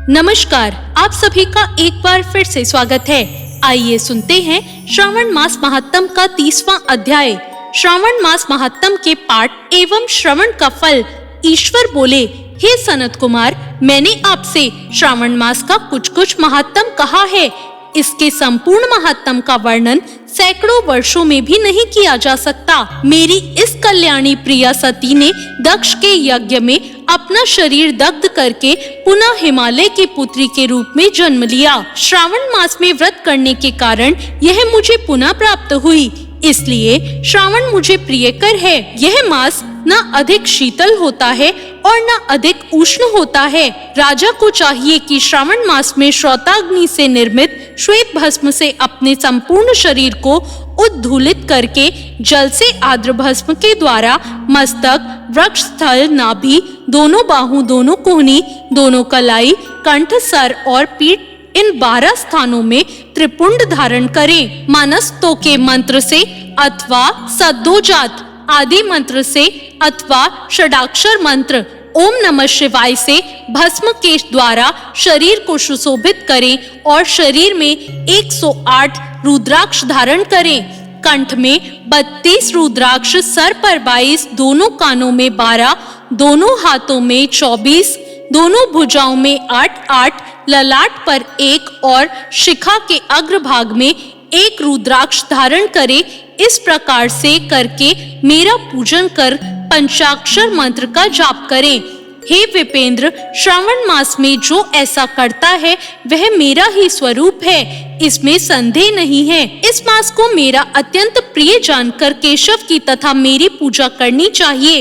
नमस्कार, आप सभी का एक बार फिर से स्वागत है। आइए सुनते हैं श्रावण मास महात्म का 30वां अध्याय। श्रावण मास महात्म के पाठ एवं श्रवण का फल। ईश्वर बोले, हे सनत कुमार, मैंने आपसे श्रावण मास का कुछ महात्म कहा है। इसके संपूर्ण महात्म का वर्णन सैकड़ों वर्षों में भी नहीं किया जा सकता। मेरी इस कल्याणी प्रिया सती ने दक्ष के यज्ञ में अपना शरीर दग्ध करके पुनः हिमालय की पुत्री के रूप में जन्म लिया। श्रावण मास में व्रत करने के कारण यह मुझे पुनः प्राप्त हुई, इसलिए श्रावण मुझे प्रियकर है। यह मास न अधिक शीतल होता है और न अधिक उष्ण होता है। राजा को चाहिए कि श्रावण मास में श्रौताग्नि से निर्मित श्वेत भस्म से अपने संपूर्ण शरीर को उद्धूलित करके जल से आर्द्र भस्म के द्वारा मस्तक, वक्ष स्थल, नाभि, दोनों बाहु, दोनों कोहनी, दोनों कलाई, कंठ, सर और पीठ इन 12 स्थानों में त्रिपुंड धारण करें। मानस्तों के मंत्र से अथवा सद्योजात आदि मंत्र से अथवा षडाक्षर मंत्र ओम नमः शिवाय से भस्म के द्वारा शरीर को सुशोभित करें और शरीर में 108 रुद्राक्ष धारण करें। कंठ में 32 रुद्राक्ष, सर पर 22, दोनों कानों में 12, दोनों हाथों में 24, दोनों भुजाओं में 8-8, ललाट पर 1 और शिखा के अग्रभाग में 1 रुद्राक्ष धारण करें। इस प्रकार से करके मेरा पूजन कर पंचाक्षर मंत्र का जाप करें। हे विपेंद्र, श्रावण मास में जो ऐसा करता है वह मेरा ही स्वरूप है, इसमें संदेह नहीं है। इस मास को मेरा अत्यंत प्रिय जानकर केशव की तथा मेरी पूजा करनी चाहिए।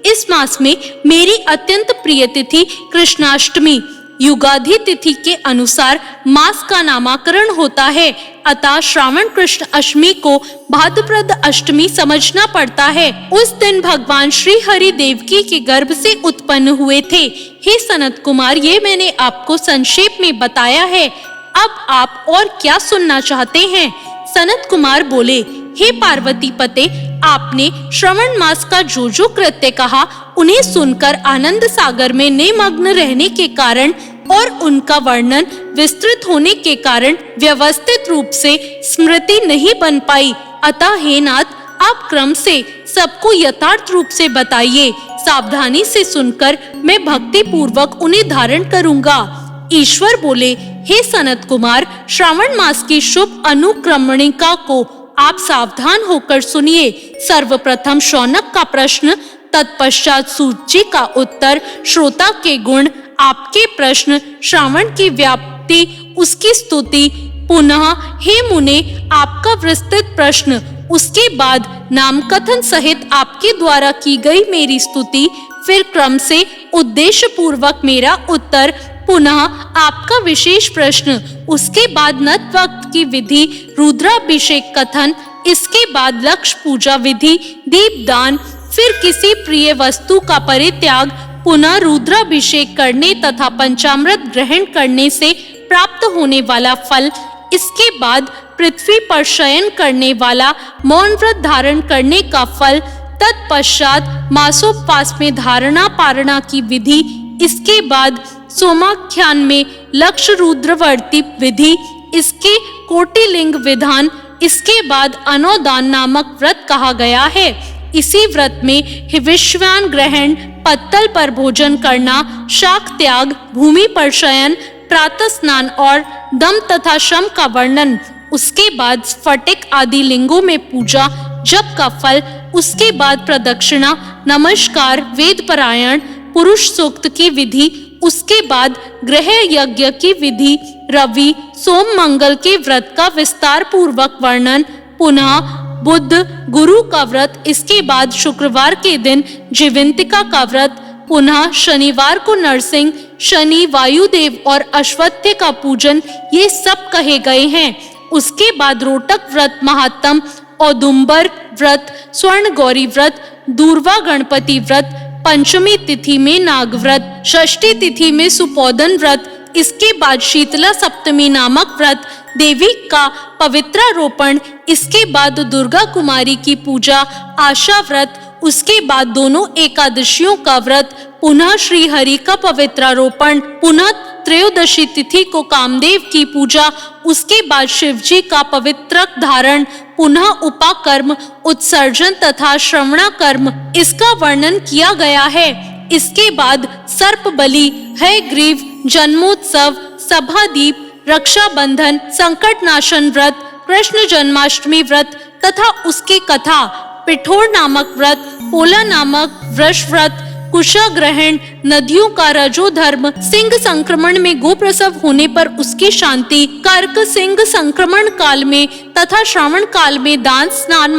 इस मास में मेरी अत्यंत प्रिय तिथि कृष्णाष्टमी, युगाधि तिथि के अनुसार मास का नामकरण होता है, अतः श्रावण कृष्ण अष्टमी को भाद्रपद अष्टमी समझना पड़ता है। उस दिन भगवान श्री हरि देवकी के गर्भ से उत्पन्न हुए थे। हे सनत कुमार, ये मैंने आपको संक्षेप में बताया है। अब आप और क्या सुनना चाहते हैं? सनत कुमार बोले, हे पार्वती पते, आपने श्रवण मास का जो कृत्य कहा उन्हें सुनकर आनंद सागर में निमग्न रहने के कारण और उनका वर्णन विस्तृत होने के कारण व्यवस्थित रूप से स्मृति नहीं बन पाई। अतः हे नाथ, आप क्रम से सबको यथार्थ रूप से बताइए। सावधानी से सुनकर मैं भक्ति पूर्वक उन्हें धारण करूंगा। ईश्वर बोले, हे सनत कुमार, श्रावण मास की शुभ अनुक्रमणिका को आप सावधान होकर सुनिए। सर्वप्रथम शौनक का प्रश्न, तत्पश्चात सूची का उत्तर, श्रोता के गुण, आपके प्रश्न, श्रावण की व्याप्ति, उसकी स्तुति, पुनः हे मुने आपका विस्तृत प्रश्न, उसके बाद नाम कथन सहित आपके द्वारा की गई मेरी स्तुति, फिर क्रम से उद्देश्य पूर्वक मेरा उत्तर, पुनः आपका विशेष प्रश्न, उसके बाद नत वक्त की विधि, रुद्राभिषेक कथन, इसके बाद लक्ष्य पूजा विधि, दीपदान, फिर किसी प्रिय वस्तु का परित्याग, पुनः रुद्राभिषेक करने तथा पंचामृत ग्रहण करने से प्राप्त होने वाला फल, इसके बाद पृथ्वी पर शयन करने वाला मौन व्रत धारण करने का फल, तत्पश्चात मासोपवास में धारणा पारणा की विधि, इसके बाद सोमाख्यान में लक्ष्य रुद्रवर्ती विधि, इसके कोटिलिंग विधान, इसके बाद अनोदान नामक व्रत कहा गया है। इसी व्रत में हिविष्वान ग्रहण, पत्तल पर भोजन करना, शाक त्याग, भूमि पर शयन, प्रातः स्नान और दम तथा शम का वर्णन, उसके बाद स्फटिक आदि लिंगों में पूजा, जप का फल, उसके बाद प्रदक्षिणा, नमस्कार, वेद पारायण, पुरुष सूक्त की विधि, उसके बाद गृह यज्ञ की विधि, रवि सोम मंगल के व्रत का विस्तार पूर्वक वर्णन, पुनः बुध गुरु का व्रत, इसके बाद शुक्रवार के दिन जीवंतिका का व्रत, पुनः शनिवार को नरसिंह, शनि, वायुदेव और अश्वत्थ का पूजन, ये सब कहे गए हैं। उसके बाद रोटक व्रत महात्म, औदुंबर व्रत, स्वर्ण गौरी व्रत, दूर्वा गणपति व्रत, पंचमी तिथि में नाग व्रत, षष्ठी तिथि में सुपोदन व्रत, इसके बाद शीतला सप्तमी नामक व्रत, देवी का पवित्रारोपण, इसके बाद दुर्गा कुमारी की पूजा, आशा व्रत, उसके बाद दोनों एकादशियों का व्रत, पुनः श्री हरि का पवित्रारोपण, पुनः त्रयोदशी तिथि को कामदेव की पूजा, उसके बाद शिव जी का पवित्रक धारण, पुनः उपाकर्म, उत्सर्जन तथा श्रवणा कर्म, इसका वर्णन किया गया है। इसके बाद सर्प बलि, हयग्रीव, जन्मोत्सव, सभादीप, रक्षाबंधन, संकट नाशन व्रत, कृष्ण जन्माष्टमी व्रत तथा उसकी कथा, पिठोर नामक व्रत, पोला नामक वृष व्रत, कुशा ग्रहण, नदियों का रजो धर्म, सिंह संक्रमण में गोप्रसव होने पर उसकी शांति, कर्क सिंह संक्रमण काल में तथा श्रावण काल में दान स्नान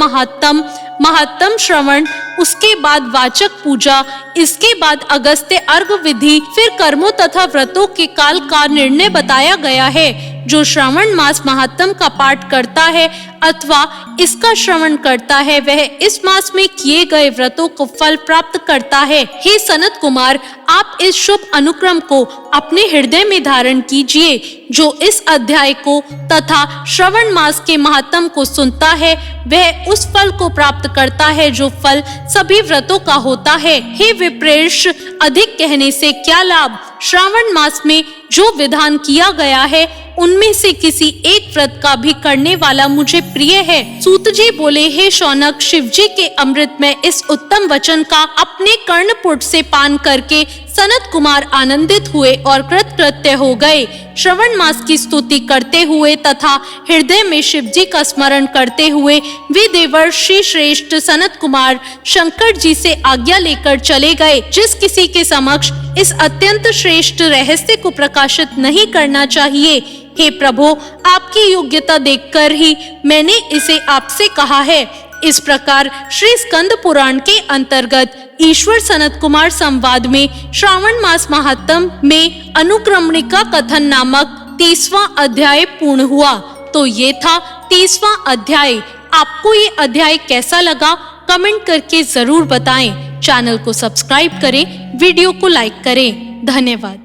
महात्म श्रवण, उसके बाद वाचक पूजा, इसके बाद अगस्त्य अर्घ विधि, फिर कर्मों तथा व्रतों के काल का निर्णय बताया गया है। जो श्रावण मास महात्म का पाठ करता है अथवा इसका श्रवण करता है, वह इस मास में किए गए व्रतों को फल प्राप्त करता है। हे सनत कुमार, आप इस शुभ अनुक्रम को अपने हृदय में धारण कीजिए। जो इस अध्याय को तथा श्रवण मास के महात्म को सुनता है, वह उस फल को प्राप्त करता है जो फल सभी व्रतों का होता है। हे विप्रेश, अधिक कहने से क्या लाभ? श्रावण मास में जो विधान किया गया है, उनमें से किसी एक व्रत का भी करने वाला मुझे प्रिय है। सूत जी बोले, हे शौनक, शिव जी के अमृत में इस उत्तम वचन का अपने कर्णपुट से पान करके सनत कुमार आनंदित हुए और कृतकृत्य हो गए। श्रवण मास की स्तुति करते हुए तथा हृदय में शिव जी का स्मरण करते हुए वे देवर्षि श्रेष्ठ सनत कुमार शंकर जी से आज्ञा लेकर चले गए। जिस किसी के समक्ष इस अत्यंत श्रेष्ठ रहस्य को प्रकाशित नहीं करना चाहिए, हे प्रभु, आपकी योग्यता देखकर ही मैंने इसे आपसे कहा है। इस प्रकार श्री स्कंद पुराण के अंतर्गत ईश्वर सनत कुमार संवाद में श्रावण मास महात्म में अनुक्रमणिका कथन नामक 30वां अध्याय पूर्ण हुआ। तो ये था 30वां अध्याय। आपको ये अध्याय कैसा लगा, कमेंट करके जरूर बताएं। चैनल को सब्सक्राइब करें, वीडियो को लाइक करें। धन्यवाद।